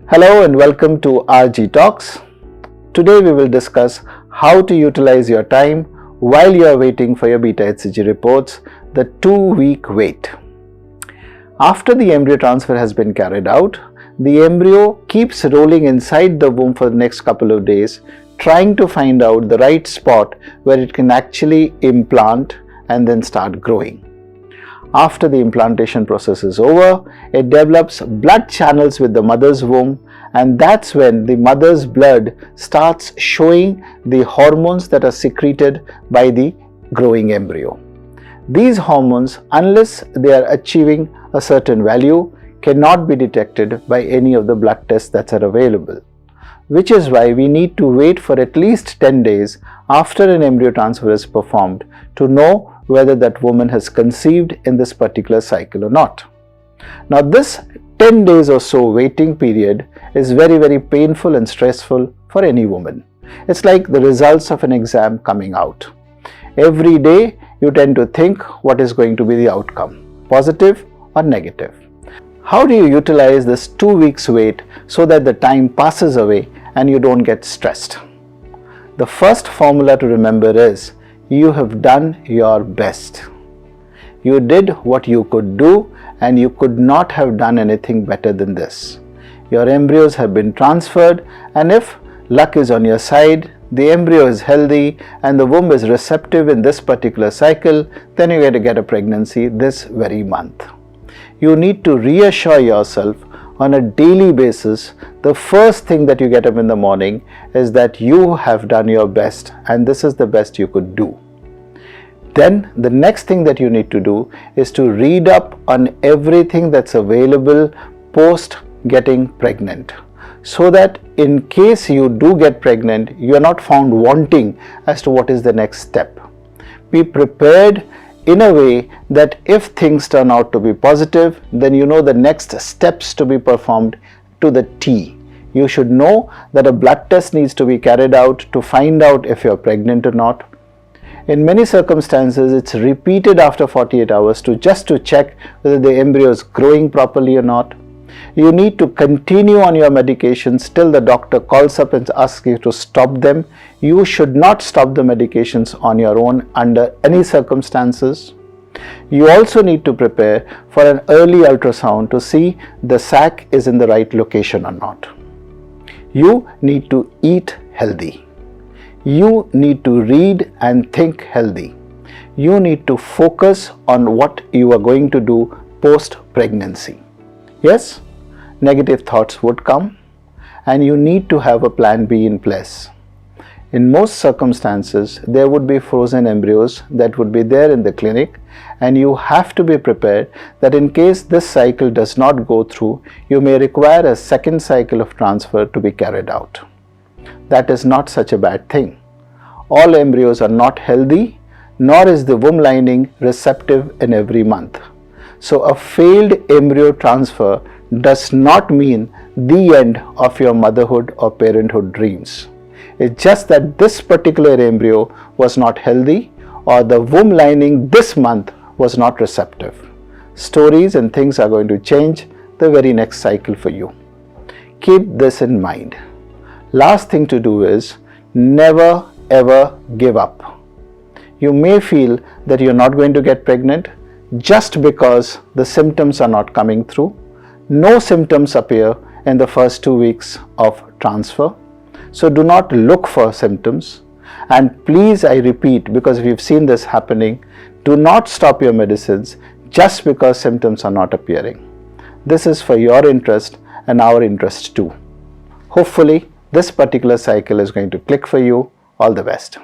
Hello and welcome to RG Talks. Today we will discuss how to utilize your time while you are waiting for your beta HCG reports, the 2-week wait. After the embryo transfer has been carried out, the embryo keeps rolling inside the womb for the next couple of days, trying to find out the right spot where it can actually implant and then start growing. After the implantation process is over, it develops blood channels with the mother's womb, and that's when the mother's blood starts showing the hormones that are secreted by the growing embryo. These hormones, unless they are achieving a certain value, cannot be detected by any of the blood tests that are available, which is why we need to wait for at least 10 days after an embryo transfer is performed to know whether that woman has conceived in this particular cycle or not. Now this 10 days or so waiting period is very painful and stressful for any woman. It's like the results of an exam coming out. Every day you tend to think what is going to be the outcome, positive or negative. How do you utilize this 2 weeks wait so that the time passes away and you don't get stressed? The first formula to remember is you have done your best. You did what you could do and you could not have done anything better than this. Your embryos have been transferred, and if luck is on your side, the embryo is healthy and the womb is receptive in this particular cycle, then you get a pregnancy this very month. You need to reassure yourself on a daily basis. The first thing that you get up in the morning is that you have done your best and this is the best you could do. Then the next thing that you need to do is to read up on everything that's available post getting pregnant, so that in case you do get pregnant, you are not found wanting as to what is the next step. Be prepared in a way that if things turn out to be positive, then you know the next steps to be performed to the T. You should know that a blood test needs to be carried out to find out if you're pregnant or not. In many circumstances, it's repeated after 48 hours just to check whether the embryo is growing properly or not. You need to continue on your medications till the doctor calls up and asks you to stop them. You should not stop the medications on your own under any circumstances. You also need to prepare for an early ultrasound to see the sac is in the right location or not. You need to eat healthy. You need to read and think healthy. You need to focus on what you are going to do post-pregnancy. Yes, negative thoughts would come and you need to have a plan B in place. In most circumstances, there would be frozen embryos that would be there in the clinic, and you have to be prepared that in case this cycle does not go through, you may require a second cycle of transfer to be carried out. That is not such a bad thing. All embryos are not healthy, nor is the womb lining receptive in every month. So a failed embryo transfer does not mean the end of your motherhood or parenthood dreams. It's just that this particular embryo was not healthy, or the womb lining this month was not receptive. Stories and things are going to change the very next cycle for you. Keep this in mind. Last thing to do is never ever give up. You may feel that you're not going to get pregnant just because the symptoms are not coming through. No symptoms appear in the first 2 weeks of transfer. So do not look for symptoms. And please, I repeat, because we've seen this happening, do not stop your medicines just because symptoms are not appearing. This is for your interest and our interest too. Hopefully, this particular cycle is going to click for you. All the best.